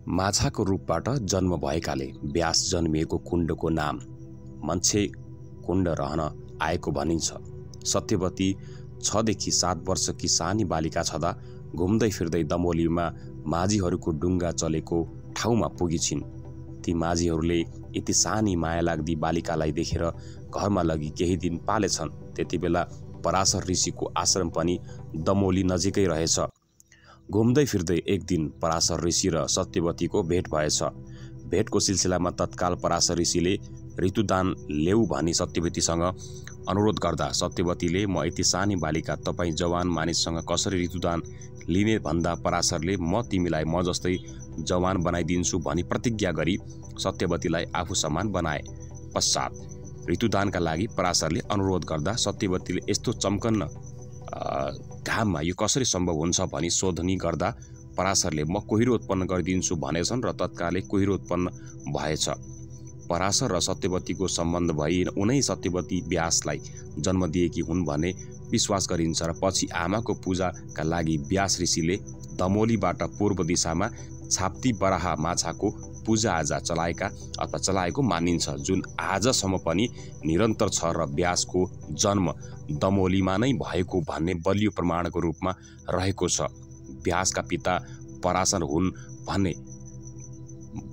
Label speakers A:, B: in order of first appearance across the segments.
A: माछाको रूपबाट जन्म भएकाले व्यास जन्मिएको कुण्डको नाम मन्छे कुण्ड रहन आएको भनिन्छ। सत्यवती 6 देखि 7 वर्षकी सानी बालिका छँदा घुम्दै फिर्दै दमोलीमा माझीहरूको डुङ्गा चलेको ठाउँमा पुगिछिन्। ती माझीहरूले यति सानी माया लाग्दी बालिकालाई देखेर घरमा लगी केही दिन पालेछन्। त्यति बेला पराशर ऋषिको आश्रम पनि दमोली नजिकै रहेछ। घुम्दै फिर्दै एक दिन पराशर ऋषि र सत्यवतीको भेट भएछ। भेटको सिलसिलामा तत्काल पराशर ऋषिले ऋतुदान ल्याऊ भनी सत्यवतीसँग अनुरोध गर्दा सत्यवतीले म यति सानी बालिका तपाईँ जवान मानिससँग कसरी ऋतुदान लिने भन्दा पराशरले म तिमीलाई म जस्तै जवान बनाइदिन्छु भनी प्रतिज्ञा गरी सत्यवतीलाई आफू समान बनाए। पश्चात ऋतुदानका लागि पराशरले अनुरोध गर्दा सत्यवतीले यस्तो चम्कन्न घाममा यो कसरी सम्भव हुन्छ भनी सोधनी गर्दा पराशरले म कुहिरो उत्पन्न गरिदिन्छु भनेछन् र तत्कालै कुहिरो उत्पन्न भएछ। पराशर र सत्यवतीको सम्बन्ध भई उनै सत्यवती व्यासलाई जन्म दिएकी हुन् भन्ने विश्वास गरिन्छ र पछि आमाको पूजाका लागि व्यास ऋषिले दमोलीबाट पूर्व दिशामा छाप्ती बराहा माछाको पूजाआजा चलाएको मानिन्छ, जुन आजसम्म पनि निरन्तर छ र व्यासको जन्म दमोलीमा नै भएको भन्ने बलियो प्रमाणको रूपमा रहेको छ। व्यासका पिता पराशर हुन्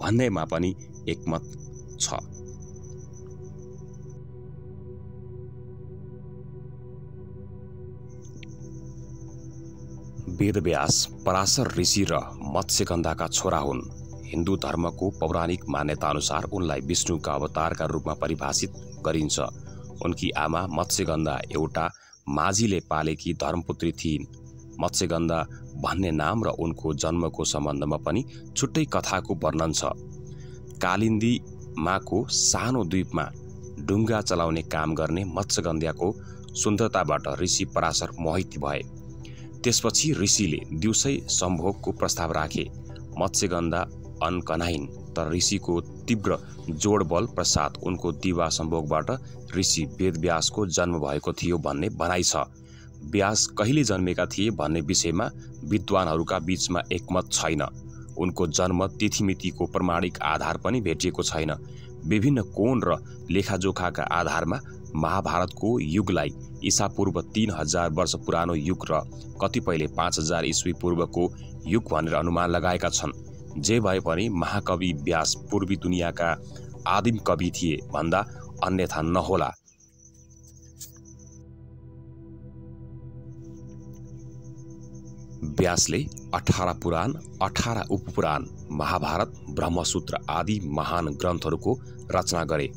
A: भन्नेमा पनि एकमत छ। वेदव्यास पराशर ऋषि र मत्स्यगन्धाका छोरा हुन्। हिन्दू धर्मको पौराणिक मान्यता अनुसार उनलाई विष्णुका अवतारका रूपमा परिभाषित गरिन्छ। उनकी आमा मत्स्यगन्धा एउटा माझीले पालेकी धर्मपुत्री थिइन्। मत्स्यगन्धा भन्ने नाम र उनको जन्मको सम्बन्धमा पनि छुट्टै कथाको वर्णन छ। कालिन्दीमाको सानो द्वीपमा डुङ्गा चलाउने काम गर्ने मत्स्यगन्धाको सुन्दरताबाट ऋषि पराशर मोहित भए। त्यसपछि ऋषिले दिउँसै सम्भोगको प्रस्ताव राखे। मत्स्यगन्धा अनकनाइन्, तर ऋषिको तीव्र जोड बल पश्चात उनको दिवा सम्भोगबाट ऋषि वेदव्यासको जन्म भएको थियो भन्ने भनाइ छ। व्यास कहिले जन्मेका थिए भन्ने विषयमा विद्वानहरूका बीचमा एकमत छैन। उनको जन्म तिथिमितिको प्रमाणिक आधार पनि भेटिएको छैन। विभिन्न कोण र लेखाजोखाका आधारमा महाभारतको युगलाई ईसापूर्व 3000 वर्ष पुरानो युग र कतिपयले 5000 ईस्वी पूर्वको युग भनेर अनुमान लगाएका छन्। जे भए पनि महाकवि व्यास पूर्वी दुनियाँका आदिम कवि थिए भन्दा अन्यथा नहोला। व्यासले 18 पुराण, 18 उपपुराण, महाभारत, ब्रह्मसूत्र आदि महान ग्रन्थहरूको रचना गरे।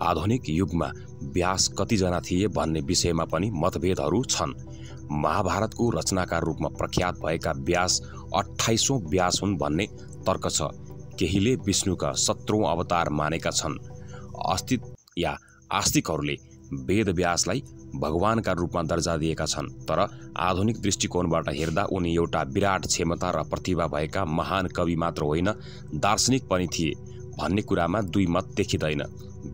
A: आधुनिक युगमा व्यास कतिजना थिए भन्ने विषयमा पनि मतभेदहरू छन्। महाभारतको रचनाकार रूपमा प्रख्यात भएका व्यास 28औं व्यास हुन् भन्ने तर्क छ। केहीले विष्णुका 17औं अवतार मानेका छन्। आस्तिकहरूले वेदव्यासलाई भगवानका रूपमा दर्जा दिएका छन्, तर आधुनिक दृष्टिकोणबाट हेर्दा उनी एउटा विराट क्षमता र प्रतिभा भएका महान कवि मात्र होइन, दार्शनिक पनि थिए भन्ने कुरामा दुई मत देखिँदैन।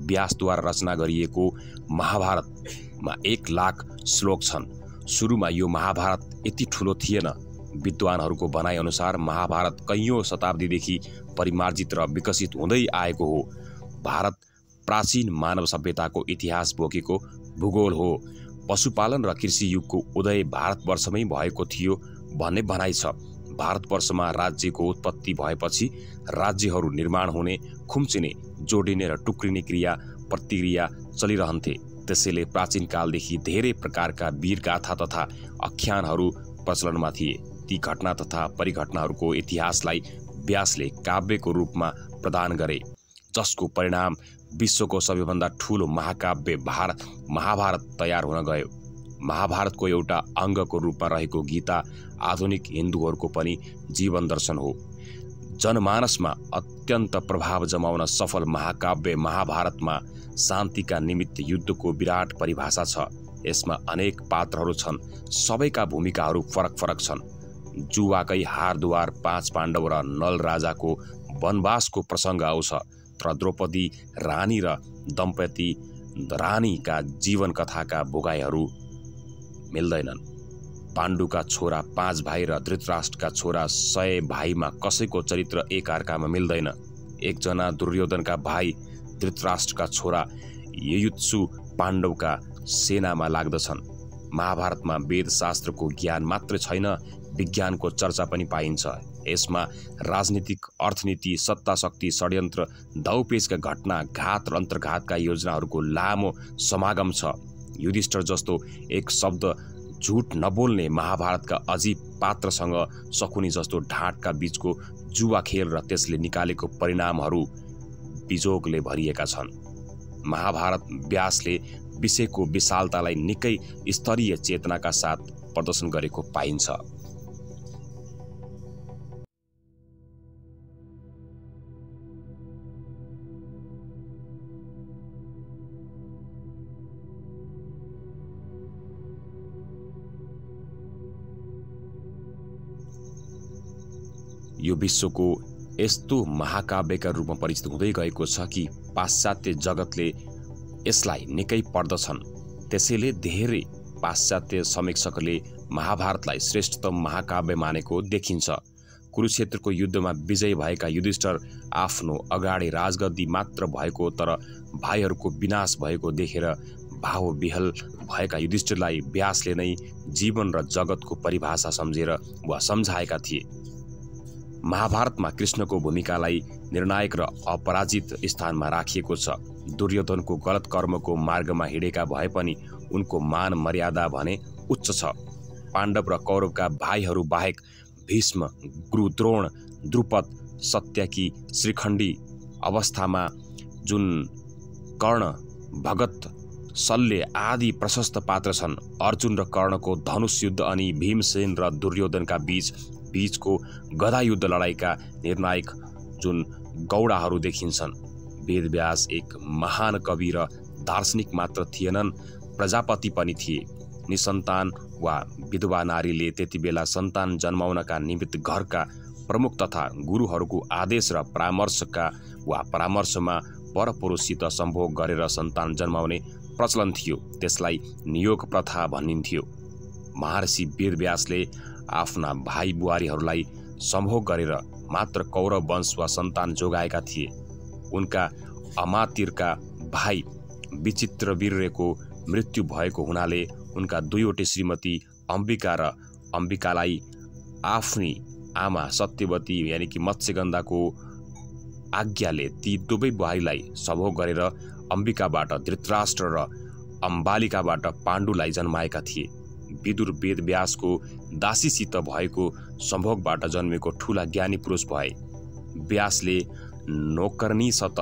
A: व्यासद्वारा रचना गरिएको महाभारतमा 1 लाख श्लोक छन्। सुरुमा यो महाभारत यति ठुलो थिएन। विद्वानहरूको भनाइअनुसार महाभारत कैयौँ शताब्दीदेखि परिमार्जित र विकसित हुँदै आएको हो। भारत प्राचीन मानव सभ्यताको इतिहास बोकेको भूगोल हो। पशुपालन र कृषि युगको उदय भारतवर्षमै भएको थियो भन्ने भनाइ छ। भारतवर्षमा राज्यको उत्पत्ति भएपछि राज्यहरू निर्माण हुने, खुम्चिने, जोडिने र टुक्रिने क्रिया प्रतिक्रिया चलिरहन्थे। त्यसैले प्राचीन कालदेखि धेरै प्रकारका वीरगाथा तथा आख्यानहरू प्रचलनमा थिए। ती घटना तथा परिघटनाहरूको इतिहासलाई व्यासले काव्यको रूपमा प्रदान गरे, जसको परिणाम विश्वको सबैभन्दा ठुलो महाकाव्य महाभारत तयार हुन गयो। महाभारतको एउटा अङ्गको रूपमा रहेको गीता आधुनिक हिन्दूहरूको पनि जीवन दर्शन हो। जनमानसमा अत्यन्त प्रभाव जमाउन सफल महाकाव्य महाभारतमा शान्तिका निमित्त युद्धको विराट परिभाषा छ। यसमा अनेक पात्रहरू छन्। सबैका भूमिकाहरू फरक फरक छन्। जुवाकै हारद्वार 5 पाण्डव र नल राजाको वनवासको प्रसङ्ग आउँछ, तर द्रौपदी रानी र दम्पति रानीका जीवन कथाका भोगाइहरू मिल्दैनन्। पाण्डुका छोरा 5 भाइ र धृतराष्ट्रका छोरा 100 भाइमा कसैको चरित्र एकअर्कामा मिल्दैन। एकजना दुर्योधनका भाइ धृतराष्ट्रका छोरा युयुत्सु पाण्डवका सेनामा लाग्दछन्। महाभारतमा वेदशास्त्रको ज्ञान मात्र छैन, विज्ञानको चर्चा पनि पाइन्छ। यसमा राजनीतिक, अर्थनीति, सत्ता शक्ति, षड्यन्त्र, दाउपेचका घटना, घात र अन्तर्घातका योजनाहरूको लामो समागम छ। युधिष्ठिर जस्तो एक शब्द झुट नबोल्ने महाभारतका अजीब पात्रसँग शकुनी जस्तो ढाँटका बीचको जुवा खेल र त्यसले निकालेको परिणामहरू बिजोगले भरिएका छन्। महाभारत व्यासले विषयको विशालतालाई निकै स्तरीय चेतनाका साथ प्रदर्शन गरेको पाइन्छ। यो विश्वको यस्तो महाकाव्यका रूपमा परिचित हुँदै गएको छ कि पाश्चात्य जगतले यसलाई निकै पढ्दछन्। त्यसैले धेरै पाश्चात्य समीक्षकले महाभारतलाई श्रेष्ठतम महाकाव्य मानेको देखिन्छ। कुरुक्षेत्रको युद्धमा विजय भएका युधिष्ठिर आफ्नो अगाडि राजगद्दी मात्र भएको तर भाइहरूको विनाश भएको देखेर भावविह्वल भएका युधिष्ठिरलाई व्यासले नै जीवन र जगतको परिभाषा सम्झेर वा सम्झाएका थिए। महाभारतमा कृष्णको भूमिकालाई निर्णायक र अपराजित स्थानमा राखिएको छ। दुर्योधनको गलत कर्मको मार्गमा हिँडेका भए पनि उनको मान मर्यादा भने उच्च छ। पाण्डव र कौरवका भाइहरू बाहेक भीष्म, गुरु द्रोण, द्रुपद, सत्यकी, श्रीखण्डी अवस्थामा जुन कर्ण, भगत, शल्य आदि प्रशस्त पात्र छन्। अर्जुन र कर्णको धनुष युद्ध अनि भीमसेन र दुर्योधनका बीचको गदा युद्ध लडाईँका निर्णायक जुन गौडाहरू देखिन्छन्। वेदव्यास एक महान कवि र दार्शनिक मात्र थिएनन्, प्रजापति पनि थिए। निसन्तान वा विधवा नारीले त्यति बेला सन्तान जन्माउनका निमित्त घरका प्रमुख तथा गुरुहरूको आदेश र परामर्शमा परपुरुषसित सम्भोग गरेर सन्तान जन्माउने प्रचलन थियो। त्यसलाई नियोग प्रथा भनिन्थ्यो। महर्षि वेदव्यासले आफ्ना भाइ बुहारीहरूलाई सम्भोग गरेर मात्र कौरव वंश वा सन्तान जोगाएका थिए। उनका अमात्यका भाइ विचित्रवीर्यको मृत्यु भएको हुनाले उनका दुईवटै श्रीमती अम्बिका र अम्बिकालाई आफ्नी आमा सत्यवती यानि कि मत्स्यगन्धाको आज्ञाले ती दुवै बुहारीलाई सम्भोग गरेर अम्बिकाबाट धृतराष्ट्र र अम्बालिकाबाट पाण्डुलाई जन्माएका थिए। विदुर वेदव्यासको दासीसित भएको सम्भोगबाट जन्मेको ठूला ज्ञानी पुरुष भए। व्यासले नोकर्नीसत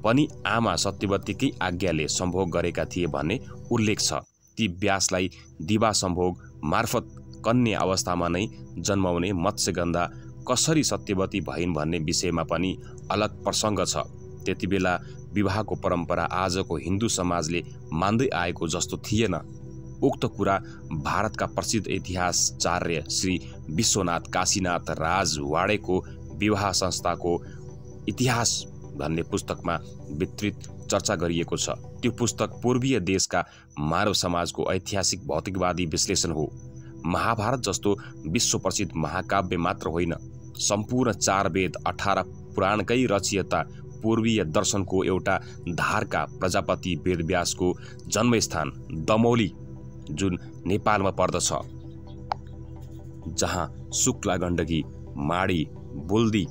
A: पनि आमा सत्यवतीकै आज्ञाले सम्भोग गरेका थिए भन्ने उल्लेख छ। ती व्यासलाई दिवा सम्भोग मार्फत कन्या अवस्थामा नै जन्माउने मत्स्यगन्धा कसरी सत्यवती भइन् भन्ने विषयमा पनि अलग प्रसङ्ग छ। त्यति बेला विवाहको परम्परा आजको हिन्दू समाजले मान्दै आएको जस्तो थिएन। उक्त कुरा भारतका प्रसिद्ध इतिहासचार्य श्री विश्वनाथ काशीनाथ राजवाडेको विवाह संस्थाको इतिहास भन्ने पुस्तकमा विस्तृत चर्चा गरिएको छ। त्यो पुस्तक पूर्वीय देशका मानव समाजको ऐतिहासिक भौतिकवादी विश्लेषण हो। महाभारत जस्तो विश्व प्रसिद्ध महाकाव्य मात्र होइन, सम्पूर्ण 4 वेद 18 पुराणकै रचयिता पूर्वीय दर्शनको एउटा धारका प्रजापति वेदव्यासको जन्मस्थान दमौली जुन नेपालमा पर्दछ, जहाँ शुक्ला गण्डकी, माडी, बुल्दी,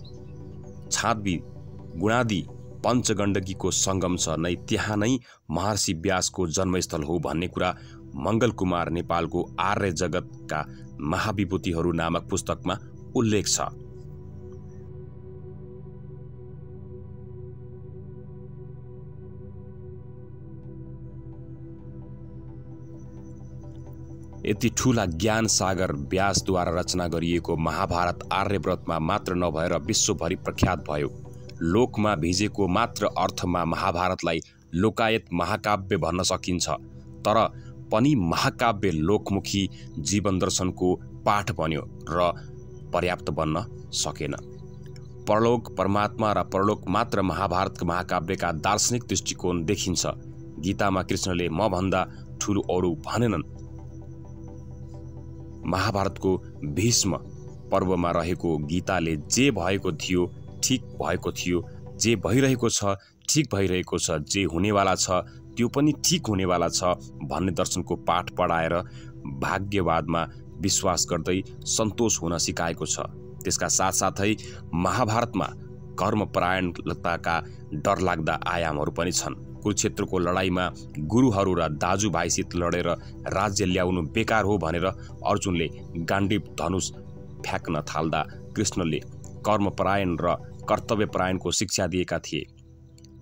A: छादवी, गुणादी पञ्चगण्डकीको सङ्गम छ नै त्यहाँ नै महर्षि व्यासको जन्मस्थल हो भन्ने कुरा मङ्गल कुमार नेपालको आर्य जगतका महाविभूतिहरू नामक पुस्तकमा उल्लेख छ। यति ठूला ज्ञान सागर व्यासद्वारा रचना गरिएको महाभारत आर्यव्रतमा मात्र नभएर विश्वभरि प्रख्यात भयो। लोकमा भिजेको मात्र अर्थमा महाभारतलाई लोकायत महाकाव्य भन्न सकिन्छ, तर पनि महाकाव्य लोकमुखी जीवन दर्शनको पाठ बन्यो र पर्याप्त बन्न सकेन। परलोक परमात्मा र परलोक मात्र महाभारतको महाकाव्यका दार्शनिक दृष्टिकोण देखिन्छ। गीतामा कृष्णले म भन्दा ठूलो अरू भनेनन्। महाभारतको भीष्म पर्वमा रहेको गीताले जे भएको थियो ठिक भएको थियो, जे भइरहेको छ ठिक भइरहेको छ, जे हुनेवाला छ त्यो पनि ठिक हुनेवाला छ भन्ने दर्शनको पाठ पढाएर भाग्यवादमा विश्वास गर्दै सन्तोष हुन सिकाएको छ। त्यसका साथसाथै महाभारतमा कर्मपरायणताका डरलाग्दा आयामहरू पनि छन्। कुरुक्षेत्रको लडाईँमा गुरुहरू र दाजुभाइसित लडेर राज्य ल्याउनु बेकार हो भनेर अर्जुनले गाण्डीव धनुष फ्याँक्न थाल्दा कृष्णले कर्मपरायण र कर्तव्यपरायणको शिक्षा दिएका थिए।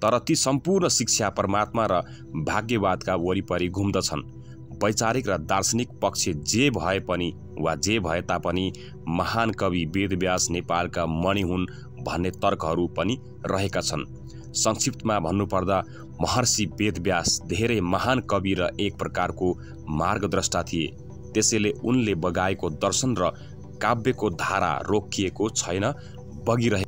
A: तर ती सम्पूर्ण शिक्षा परमात्मा र भाग्यवादका वरिपरि घुम्दछन्। वैचारिक र दार्शनिक पक्ष जे भए पनि वा जे भए तापनि महान कवि वेदव्यास नेपालका मणि हुन् भन्ने तर्कहरू पनि रहेका छन्। संक्षिप्तमा भन्नुपर्दा महर्षि वेदव्यास धेरै महान कवि र एक प्रकारको मार्गद्रष्टा थिए। त्यसैले उनले बगाएको दर्शन र काव्यको धारा रोकिएको छैन, बगिरहे